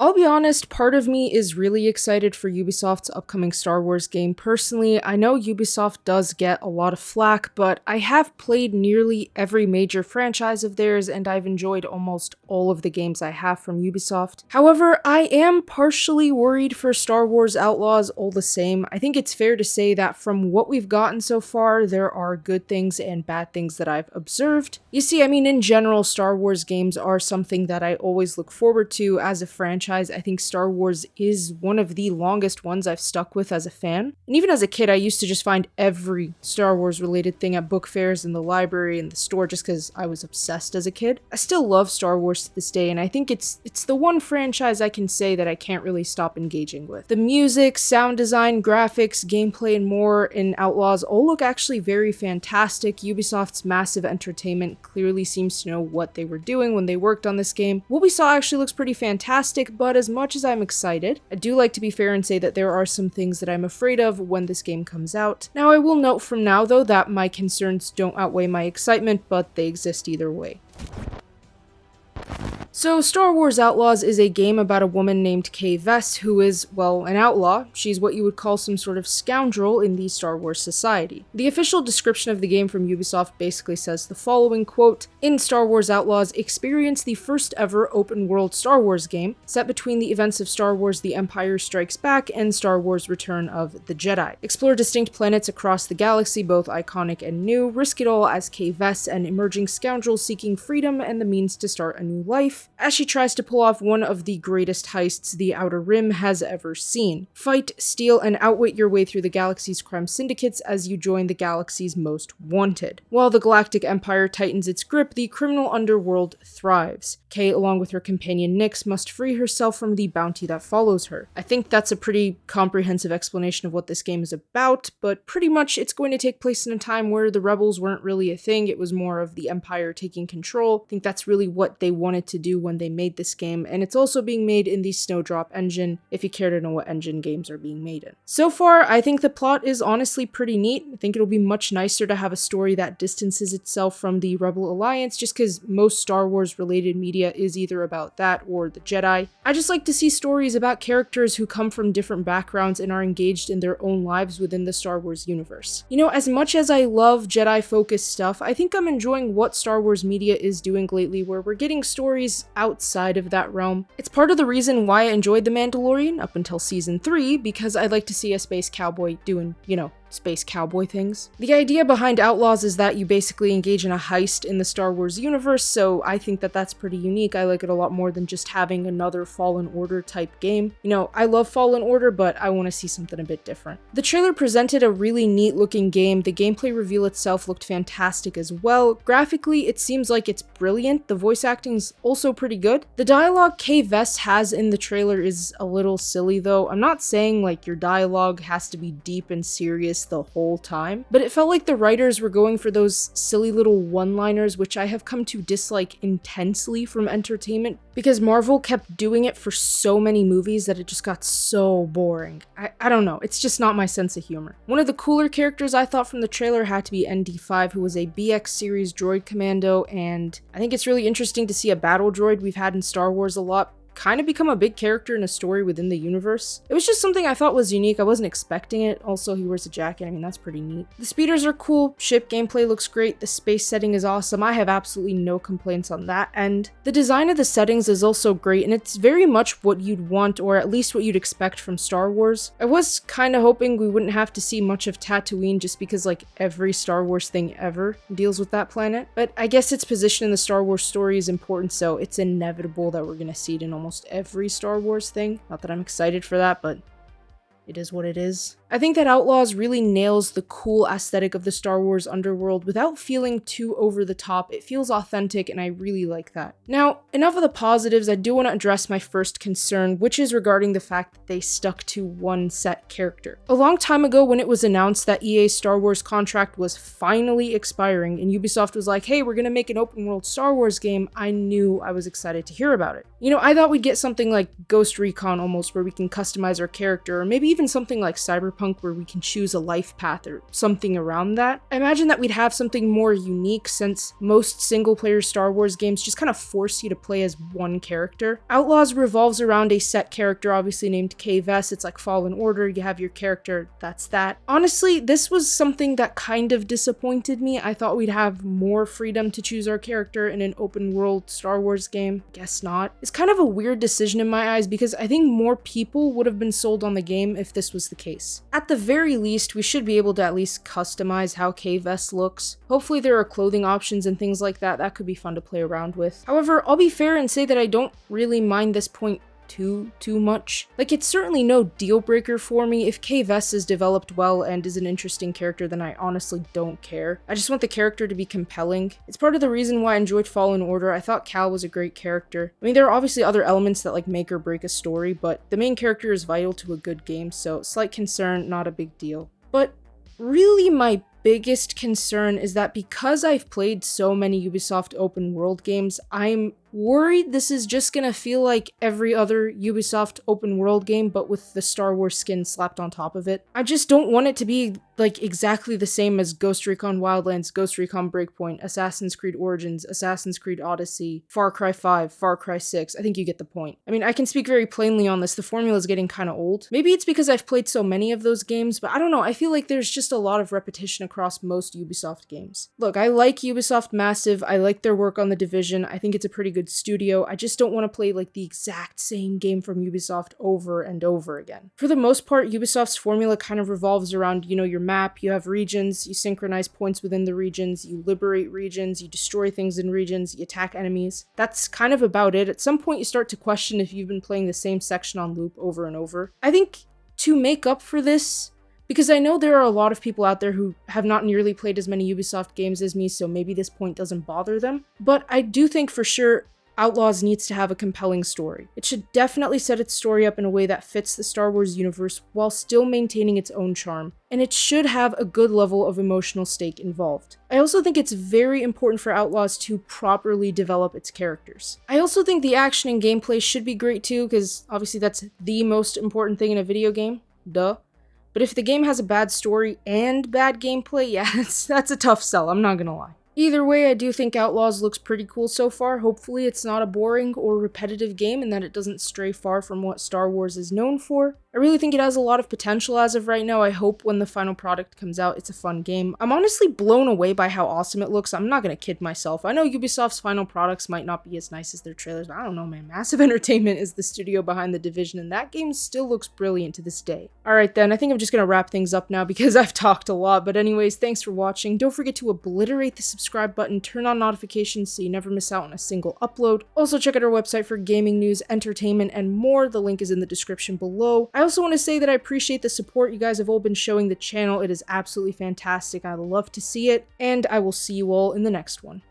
I'll be honest, part of me is really excited for Ubisoft's upcoming Star Wars game. Personally, I know Ubisoft does get a lot of flack, but I have played nearly every major franchise of theirs, and I've enjoyed almost all of the games I have from Ubisoft. However, I am partially worried for Star Wars Outlaws all the same. I think it's fair to say that from what we've gotten so far, there are good things and bad things that I've observed. You see, in general, Star Wars games are something that I always look forward to as a franchise. I think Star Wars is one of the longest ones I've stuck with as a fan. And even as a kid, I used to just find every Star Wars related thing at book fairs, in the library, in the store, just because I was obsessed as a kid. I still love Star Wars to this day, and I think it's the one franchise I can say that I can't really stop engaging with. The music, sound design, graphics, gameplay, and more in Outlaws all look actually very fantastic. Ubisoft's massive entertainment clearly seems to know what they were doing when they worked on this game. What we saw actually looks pretty fantastic, but as much as I'm excited, I do like to be fair and say that there are some things that I'm afraid of when this game comes out. Now, I will note from now, though, that my concerns don't outweigh my excitement, but they exist either way. So, Star Wars Outlaws is a game about a woman named Kay Vess who is, well, an outlaw. She's what you would call some sort of scoundrel in the Star Wars society. The official description of the game from Ubisoft basically says the following, quote, "In Star Wars Outlaws, experience the first ever open-world Star Wars game, set between the events of Star Wars The Empire Strikes Back and Star Wars Return of the Jedi. Explore distinct planets across the galaxy, both iconic and new, risk it all as Kay Vess, an emerging scoundrel seeking freedom and the means to start a new life, as she tries to pull off one of the greatest heists the Outer Rim has ever seen. Fight, steal, and outwit your way through the galaxy's crime syndicates as you join the galaxy's most wanted. While the Galactic Empire tightens its grip, the criminal underworld thrives. Kay, along with her companion Nix, must free herself from the bounty that follows her." I think that's a pretty comprehensive explanation of what this game is about, but pretty much it's going to take place in a time where the rebels weren't really a thing. It was more of the Empire taking control. I think that's really what they wanted to do when they made this game, and it's also being made in the Snowdrop engine, if you care to know what engine games are being made in. So far, I think the plot is honestly pretty neat. I think it'll be much nicer to have a story that distances itself from the Rebel Alliance, just because most Star Wars related media is either about that or the Jedi. I just like to see stories about characters who come from different backgrounds and are engaged in their own lives within the Star Wars universe. As much as I love Jedi-focused stuff, I think I'm enjoying what Star Wars media is doing lately, where we're getting stories outside of that realm. It's part of the reason why I enjoyed The Mandalorian up until season 3, because I'd like to see a space cowboy doing, space cowboy things. The idea behind Outlaws is that you basically engage in a heist in the Star Wars universe, so I think that that's pretty unique. I like it a lot more than just having another Fallen Order type game. I love Fallen Order, but I want to see something a bit different. The trailer presented a really neat looking game. The gameplay reveal itself looked fantastic as well. Graphically, it seems like it's brilliant. The voice acting's also pretty good. The dialogue Kay Vess has in the trailer is a little silly though. I'm not saying like your dialogue has to be deep and serious the whole time, but it felt like the writers were going for those silly little one-liners, which I have come to dislike intensely from entertainment, because Marvel kept doing it for so many movies that it just got so boring. I don't know, it's just not my sense of humor. One of the cooler characters I thought from the trailer had to be ND5, who was a BX series droid commando, and I think it's really interesting to see a battle droid we've had in Star Wars a lot kind of become a big character in a story within the universe. It was just something I thought was unique. I wasn't expecting it. Also, he wears a jacket. That's pretty neat. The speeders are cool. Ship gameplay looks great. The space setting is awesome. I have absolutely no complaints on that end. The design of the settings is also great, and it's very much what you'd want, or at least what you'd expect from Star Wars. I was kind of hoping we wouldn't have to see much of Tatooine, just because like every Star Wars thing ever deals with that planet. But I guess its position in the Star Wars story is important, so it's inevitable that we're gonna see it in almost every Star Wars thing. Not that I'm excited for that, but it is what it is. I think that Outlaws really nails the cool aesthetic of the Star Wars underworld without feeling too over the top. It feels authentic, and I really like that. Now, enough of the positives, I do want to address my first concern, which is regarding the fact that they stuck to one set character. A long time ago, when it was announced that EA's Star Wars contract was finally expiring, and Ubisoft was like, hey, we're gonna make an open world Star Wars game, I knew I was excited to hear about it. I thought we'd get something like Ghost Recon almost, where we can customize our character, or maybe even something like Cyberpunk Cyberpunk where we can choose a life path or something around that. I imagine that we'd have something more unique since most single-player Star Wars games just kind of force you to play as one character. Outlaws revolves around a set character, obviously named Kay Vess. It's like Fallen Order, you have your character, that's that. Honestly, this was something that kind of disappointed me. I thought we'd have more freedom to choose our character in an open world Star Wars game. Guess not. It's kind of a weird decision in my eyes because I think more people would have been sold on the game if this was the case. At the very least, we should be able to at least customize how Kay Vess looks. Hopefully there are clothing options and things like that. That could be fun to play around with. However, I'll be fair and say that I don't really mind this point too much. Like, it's certainly no deal breaker for me. If Kay Vess is developed well and is an interesting character, then I honestly don't care. I just want the character to be compelling. It's part of the reason why I enjoyed Fallen Order. I thought Cal was a great character. I mean, there are obviously other elements that like make or break a story, but the main character is vital to a good game, so slight concern, not a big deal. But really my biggest concern is that because I've played so many Ubisoft open world games, I'm worried this is just gonna feel like every other Ubisoft open world game, but with the Star Wars skin slapped on top of it. I just don't want it to be like exactly the same as Ghost Recon Wildlands, Ghost Recon Breakpoint, Assassin's Creed Origins, Assassin's Creed Odyssey, Far Cry 5, Far Cry 6. I think you get the point. I mean, I can speak very plainly on this. The formula is getting kind of old. Maybe it's because I've played so many of those games, but I don't know. I feel like there's just a lot of repetition across most Ubisoft games. Look, I like Ubisoft massive. I like their work on The Division. I think it's a pretty good studio. I just don't want to play like the exact same game from Ubisoft over and over again. For the most part, Ubisoft's formula kind of revolves around, you know, your map, you have regions, you synchronize points within the regions, you liberate regions, you destroy things in regions, you attack enemies. That's kind of about it. At some point, you start to question if you've been playing the same section on loop over and over. I think to make up for this, because I know there are a lot of people out there who have not nearly played as many Ubisoft games as me, so maybe this point doesn't bother them, but I do think for sure Outlaws needs to have a compelling story. It should definitely set its story up in a way that fits the Star Wars universe while still maintaining its own charm, and it should have a good level of emotional stake involved. I also think it's very important for Outlaws to properly develop its characters. I also think the action and gameplay should be great too, because obviously that's the most important thing in a video game, duh. But if the game has a bad story and bad gameplay, yeah, that's a tough sell, I'm not gonna lie. Either way, I do think Outlaws looks pretty cool so far. Hopefully it's not a boring or repetitive game and that it doesn't stray far from what Star Wars is known for. I really think it has a lot of potential as of right now. I hope when the final product comes out, it's a fun game. I'm honestly blown away by how awesome it looks. I'm not gonna kid myself. I know Ubisoft's final products might not be as nice as their trailers, but I don't know, man. Massive Entertainment is the studio behind The Division, and that game still looks brilliant to this day. Alright then, I think I'm just gonna wrap things up now because I've talked a lot, but anyways, thanks for watching. Don't forget to obliterate the subscribe button, turn on notifications so you never miss out on a single upload. Also check out our website for gaming news, entertainment, and more. The link is in the description below. I also want to say that I appreciate the support you guys have all been showing the channel. It is absolutely fantastic. I love to see it, and I will see you all in the next one.